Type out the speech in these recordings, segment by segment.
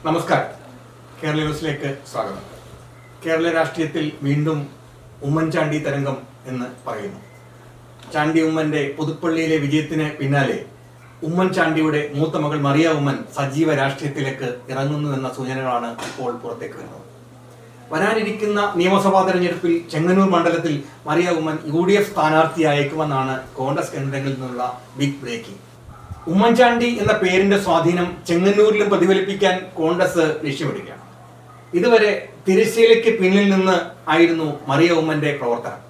നമസ്കാരം. കേരള ന്യൂസിലേക്ക് സ്വാഗതം. കേരള രാഷ്ട്രീയത്തിൽ വീണ്ടും ഉമ്മൻചാണ്ടി തരംഗം എന്ന് പറയുന്നു. ചാണ്ടി ഉമ്മന്റെ പുതുപ്പള്ളിയിലെ വിജയത്തിന് പിന്നാലെ ഉമ്മൻചാണ്ടിയുടെ മൂത്ത മകൾ മറിയ ഉമ്മൻ സജീവ രാഷ്ട്രീയത്തിലേക്ക് ഇറങ്ങുന്നു എന്ന സൂചനകളാണ് ഇപ്പോൾ പുറത്തേക്ക് വരുന്നത്. വരാനിരിക്കുന്ന നിയമസഭാ തെരഞ്ഞെടുപ്പിൽ ചെങ്ങന്നൂർ മണ്ഡലത്തിൽ മറിയ ഉമ്മൻ UDF സ്ഥാനാർത്ഥിയായേക്കുമെന്നാണ് കോൺഗ്രസ് കേന്ദ്രങ്ങളിൽ നിന്നുള്ള ബിഗ് ബ്രേക്കിംഗ്. ഉമ്മൻചാണ്ടി എന്ന പേരിന്റെ സ്വാധീനം ചെങ്ങന്നൂരിലും പ്രതിഫലിപ്പിക്കാൻ കോൺഗ്രസ് ലക്ഷ്യമിടുകയാണ്. ഇതുവരെ തിരശ്ശീലയ്ക്ക് പിന്നിൽ നിന്ന് ആയിരുന്നു മറിയ ഉമ്മന്റെ പ്രവർത്തനം.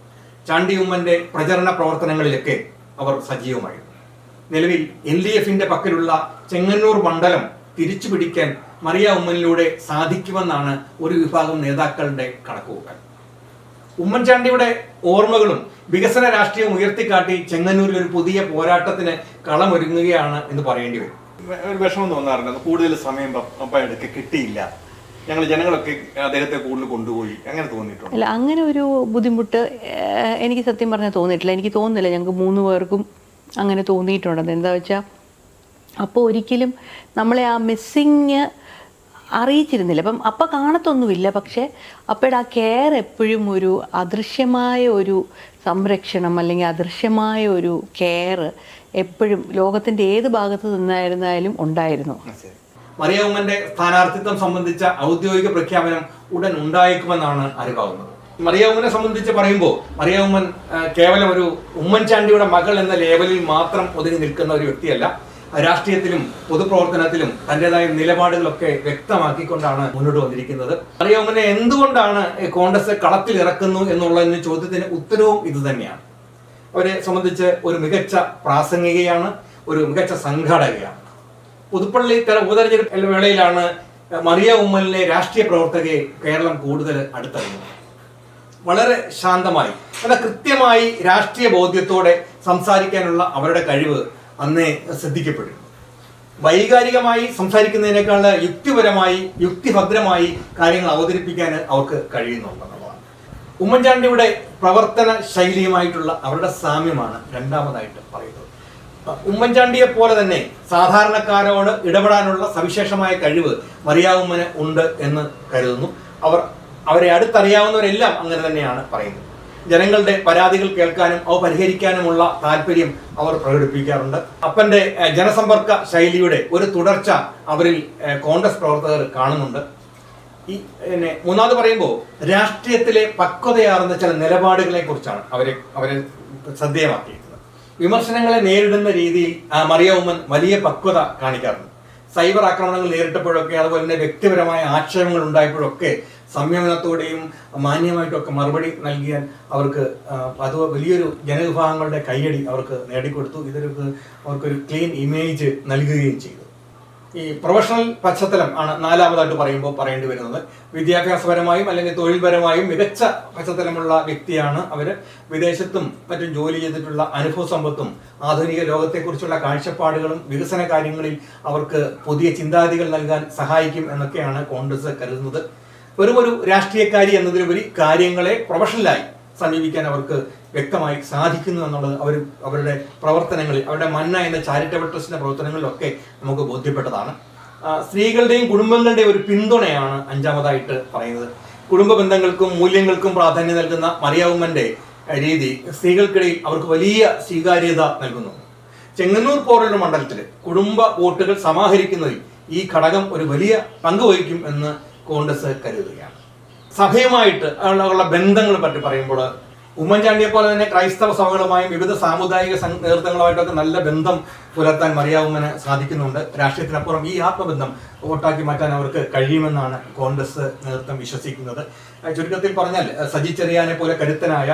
ചാണ്ടി ഉമ്മന്റെ പ്രചരണ പ്രവർത്തനങ്ങളിലൊക്കെ അവർ സജീവമായിരുന്നു. നിലവിൽ LDFന്റെ പക്കലുള്ള ചെങ്ങന്നൂർ മണ്ഡലം തിരിച്ചു പിടിക്കാൻ മറിയ ഉമ്മനിലൂടെ സാധിക്കുമെന്നാണ് ഒരു വിഭാഗം നേതാക്കളുടെ കണക്കുകൂട്ടൽ. ഉമ്മൻചാണ്ടിയുടെ ഓർമ്മകളും വികസന രാഷ്ട്രീയം ഉയർത്തിക്കാട്ടി ചെങ്ങന്നൂരിൽ ഒരു പുതിയ പോരാട്ടത്തിന് കളമൊരുങ്ങുകയാണ് എന്ന് പറയേണ്ടി വരും. ഒരു വിഷമം തോന്നാറുണ്ട്, കൂടുതൽ സമയം പപ്പയെടുക്കെ കിട്ടിയില്ല, ജനങ്ങളൊക്കെ അദ്ദേഹത്തെ കൂടുതൽ കൊണ്ടുപോയി, അങ്ങനെ തോന്നിയിട്ടുണ്ട്? അല്ല, അങ്ങനെ ഒരു ബുദ്ധിമുട്ട് എനിക്ക് സത്യം പറഞ്ഞാൽ തോന്നിയിട്ടില്ല. എനിക്ക് തോന്നുന്നില്ല ഞങ്ങൾക്ക് 3 പേർക്കും അങ്ങനെ തോന്നിയിട്ടുണ്ടെന്ന്. എന്താ വെച്ചാൽ അപ്പോൾ ഒരിക്കലും നമ്മളെ ആ മിസ്സിങ് അറിയിച്ചിരുന്നില്ല. അപ്പം കാണത്തൊന്നുമില്ല, പക്ഷേ അപ്പയുടെ ആ കെയർ എപ്പോഴും ഒരു അദൃശ്യമായ ഒരു സംരക്ഷണം അല്ലെങ്കിൽ അദൃശ്യമായ ഒരു കെയർ എപ്പോഴും ലോകത്തിൻ്റെ ഏത് ഭാഗത്ത് നിന്നായിരുന്നാലും ഉണ്ടായിരുന്നു. മറിയ ഉമ്മന്റെ സ്ഥാനാർത്ഥിത്വം സംബന്ധിച്ച ഔദ്യോഗിക പ്രഖ്യാപനം ഉടൻ ഉണ്ടായേക്കുമെന്നാണ് അറിവാകുന്നത്. മറിയ ഉമ്മനെ സംബന്ധിച്ച് പറയുമ്പോൾ മറിയ ഉമ്മൻ കേവലം ഒരു ഉമ്മൻചാണ്ടിയുടെ മകൾ എന്ന ലേബലിൽ മാത്രം ഒതുങ്ങി നിൽക്കുന്ന ഒരു വ്യക്തിയല്ല. രാഷ്ട്രീയത്തിലും പൊതുപ്രവർത്തനത്തിലും തൻ്റെതായ നിലപാടുകളൊക്കെ വ്യക്തമാക്കിക്കൊണ്ടാണ് മുന്നോട്ട് വന്നിരിക്കുന്നത്. മറിയ ഉമ്മനെ എന്തുകൊണ്ടാണ് കോൺഗ്രസ് കളത്തിൽ ഇറക്കുന്നു എന്നുള്ള ചോദ്യത്തിന് ഉത്തരവും ഇത് തന്നെയാണ്. അവരെ സംബന്ധിച്ച് ഒരു മികച്ച പ്രാസംഗികയാണ്, ഒരു മികച്ച സംഘാടകയാണ്. പുതുപ്പള്ളി ഉപതെരഞ്ഞെടുപ്പ് വേളയിലാണ് മറിയ ഉമ്മനിലെ രാഷ്ട്രീയ പ്രവർത്തകയെ കേരളം കൂടുതൽ അടുത്തറിയുന്നത്. വളരെ ശാന്തമായി, എന്നാൽ കൃത്യമായി രാഷ്ട്രീയ ബോധ്യത്തോടെ സംസാരിക്കാനുള്ള അവരുടെ കഴിവ് അന്നേ ശ്രദ്ധിക്കപ്പെടും. വൈകാരികമായി സംസാരിക്കുന്നതിനേക്കാൾ യുക്തിപരമായി യുക്തിഭദ്രമായി കാര്യങ്ങൾ അവതരിപ്പിക്കാൻ അവർക്ക് കഴിയുന്നുണ്ടെന്നുള്ളതാണ്. ഉമ്മൻചാണ്ടിയുടെ പ്രവർത്തന ശൈലിയുമായിട്ടുള്ള അവരുടെ സാമ്യമാണ് രണ്ടാമതായിട്ട് പറയുന്നത്. ഉമ്മൻചാണ്ടിയെ പോലെ തന്നെ സാധാരണക്കാരോട് ഇടപെടാനുള്ള സവിശേഷമായ കഴിവ് മറിയ ഉമ്മന് ഉണ്ട് എന്ന് കരുതുന്നു. അവരെ അടുത്തറിയാവുന്നവരെല്ലാം അങ്ങനെ തന്നെയാണ് പറയുന്നത്. ജനങ്ങളുടെ പരാതികൾ കേൾക്കാനും അവ പരിഹരിക്കാനുമുള്ള താല്പര്യം അവർ പ്രകടിപ്പിക്കാറുണ്ട്. അപ്പന്റെ ജനസമ്പർക്ക ശൈലിയുടെ ഒരു തുടർച്ച അവരിൽ കോൺഗ്രസ് പ്രവർത്തകർ കാണുന്നുണ്ട്. മൂന്നാമത് പറയുമ്പോൾ രാഷ്ട്രീയത്തിലെ പക്വതയാർന്ന ചില നിലപാടുകളെ കുറിച്ചാണ് അവരെ ശ്രദ്ധേയമാക്കിയിരിക്കുന്നത്. വിമർശനങ്ങളെ നേരിടുന്ന രീതിയിൽ മറിയ ഉമ്മൻ വലിയ പക്വത കാണിക്കാറുണ്ട്. സൈബർ ആക്രമണങ്ങൾ നേരിട്ടപ്പോഴൊക്കെ, അതുപോലെ തന്നെ വ്യക്തിപരമായ ആക്ഷേപങ്ങൾ ഉണ്ടായപ്പോഴൊക്കെ സംയമനത്തോടെയും മാന്യമായിട്ടൊക്കെ മറുപടി നൽകിയാൽ അത് വലിയൊരു ജനവിഭാഗങ്ങളുടെ കയ്യടി അവർക്ക് നേടിക്കൊടുത്തു. അവർക്കൊരു ക്ലീൻ ഇമേജ് നൽകുകയും ചെയ്തു. ഈ പ്രൊഫഷണൽ പശ്ചാത്തലം ആണ് നാലാമതായിട്ട് പറയേണ്ടി വരുന്നത്. വിദ്യാഭ്യാസപരമായും അല്ലെങ്കിൽ തൊഴിൽപരമായും മികച്ച പശ്ചാത്തലമുള്ള വ്യക്തിയാണ് അവർ. വിദേശത്തും മറ്റും ജോലി ചെയ്തിട്ടുള്ള അനുഭവ സമ്പത്തും ആധുനിക ലോകത്തെക്കുറിച്ചുള്ള കാഴ്ചപ്പാടുകളും വികസന കാര്യങ്ങളിൽ അവർക്ക് പുതിയ ചിന്താഗതികൾ നൽകാൻ സഹായിക്കും എന്നൊക്കെയാണ് കോൺഗ്രസ് കരുതുന്നത്. വെറുമൊരു രാഷ്ട്രീയക്കാരി എന്നതിലുപരി കാര്യങ്ങളെ പ്രൊഫഷണലായി സമീപിക്കാൻ അവർക്ക് വ്യക്തമായി സാധിക്കുന്നു എന്നുള്ളത് അവരുടെ പ്രവർത്തനങ്ങളിൽ, അവരുടെ മന്ന എന്ന ചാരിറ്റബിൾ ട്രസ്റ്റിന്റെ പ്രവർത്തനങ്ങളിലൊക്കെ നമുക്ക് ബോധ്യപ്പെട്ടതാണ്. സ്ത്രീകളുടെയും കുടുംബങ്ങളുടെയും ഒരു പിന്തുണയാണ് അഞ്ചാമതായിട്ട് പറയുന്നത്. കുടുംബ ബന്ധങ്ങൾക്കും മൂല്യങ്ങൾക്കും പ്രാധാന്യം നൽകുന്ന മറിയ ഉമ്മന്റെ രീതി സ്ത്രീകൾക്കിടയിൽ അവർക്ക് വലിയ സ്വീകാര്യത നൽകുന്നു. ചെങ്ങന്നൂർ പോലുള്ള മണ്ഡലത്തിൽ കുടുംബ വോട്ടുകൾ സമാഹരിക്കുന്നതിൽ ഈ ഘടകം ഒരു വലിയ പങ്ക് വഹിക്കും എന്ന് കോൺഗ്രസ് കരുതുകയാണ്. സഭയുമായിട്ട് ഉള്ള ബന്ധങ്ങളെ പറ്റി പറയുമ്പോൾ ഉമ്മൻചാണ്ടിയെ പോലെ തന്നെ ക്രൈസ്തവ സഭകളുമായും വിവിധ സാമുദായിക നേതൃത്വങ്ങളുമായിട്ടൊക്കെ നല്ല ബന്ധം പുലർത്താൻ മറിയ ഉമ്മന് സാധിക്കുന്നുണ്ട്. രാഷ്ട്രീയത്തിനപ്പുറം ഈ ആത്മബന്ധം വോട്ടാക്കി മാറ്റാൻ അവർക്ക് കഴിയുമെന്നാണ് കോൺഗ്രസ് നേതൃത്വം വിശ്വസിക്കുന്നത്. ചുരുക്കത്തിൽ പറഞ്ഞാൽ സജി ചെറിയാനെ പോലെ കരുത്തനായ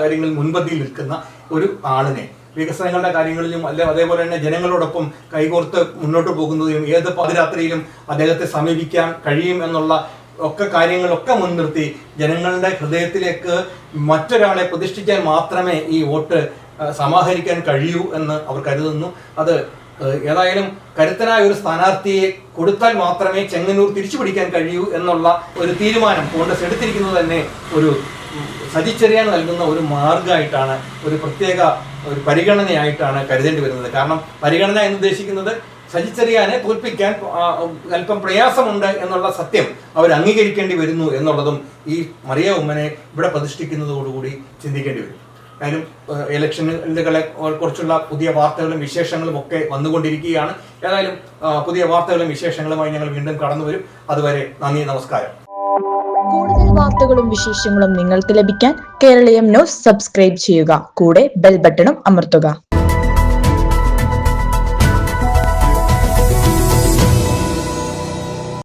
കാര്യങ്ങളിൽ മുൻപന്തിയിൽ നിൽക്കുന്ന ഒരു ആളിനെ വികസനങ്ങളുടെ കാര്യങ്ങളിലും അതേപോലെ തന്നെ ജനങ്ങളോടൊപ്പം കൈകോർത്ത് മുന്നോട്ട് പോകുന്നതിലും ഏത് പാതിരാത്രിയിലും അദ്ദേഹത്തെ സമീപിക്കാൻ കഴിയും എന്നുള്ള കാര്യങ്ങളൊക്കെ മുൻനിർത്തി ജനങ്ങളുടെ ഹൃദയത്തിലേക്ക് മറ്റൊരാളെ പ്രതിഷ്ഠിക്കാൻ മാത്രമേ ഈ വോട്ട് സമാഹരിക്കാൻ കഴിയൂ എന്ന് അവർ കരുതുന്നു. അത് ഏതായാലും കരുത്തനായ ഒരു സ്ഥാനാർത്ഥിയെ കൊടുത്താൽ മാത്രമേ ചെങ്ങന്നൂർ തിരിച്ചു പിടിക്കാൻ കഴിയൂ എന്നുള്ള ഒരു തീരുമാനം കോൺഗ്രസ് എടുത്തിരിക്കുന്നത് തന്നെ ഒരു സജി ചെറിയാൻ നൽകുന്ന ഒരു മാർഗമായിട്ടാണ്, ഒരു പ്രത്യേക ഒരു പരിഗണനയായിട്ടാണ് കരുതേണ്ടി വരുന്നത്. കാരണം പരിഗണന എന്ന് ഉദ്ദേശിക്കുന്നത് സജിച്ചെറിയാനെ തോൽപ്പിക്കാൻ അല്പം പ്രയാസമുണ്ട് എന്നുള്ള സത്യം അവർ അംഗീകരിക്കേണ്ടി വരുന്നു എന്നുള്ളതും ഈ മറിയ ഉമ്മനെ ഇവിടെ പ്രതിഷ്ഠിക്കുന്നതോടുകൂടി ചിന്തിക്കേണ്ടി വരും. കാര്യം ഇലക്ഷനുകളെ കുറിച്ചുള്ള പുതിയ വാർത്തകളും വിശേഷങ്ങളും ഒക്കെ വന്നുകൊണ്ടിരിക്കുകയാണ്. ഏതായാലും പുതിയ വാർത്തകളും വിശേഷങ്ങളുമായി ഞങ്ങൾ വീണ്ടും കടന്നു വരും. അതുവരെ നന്ദി, നമസ്കാരം. കൂടുതൽ വാർത്തകളും വിശേഷങ്ങളും നിങ്ങൾക്ക് ലഭിക്കാൻ കേരളീയം ന്യൂസ് സബ്സ്ക്രൈബ് ചെയ്യുക. കൂടെ ബെൽ ബട്ടണും അമർത്തുക.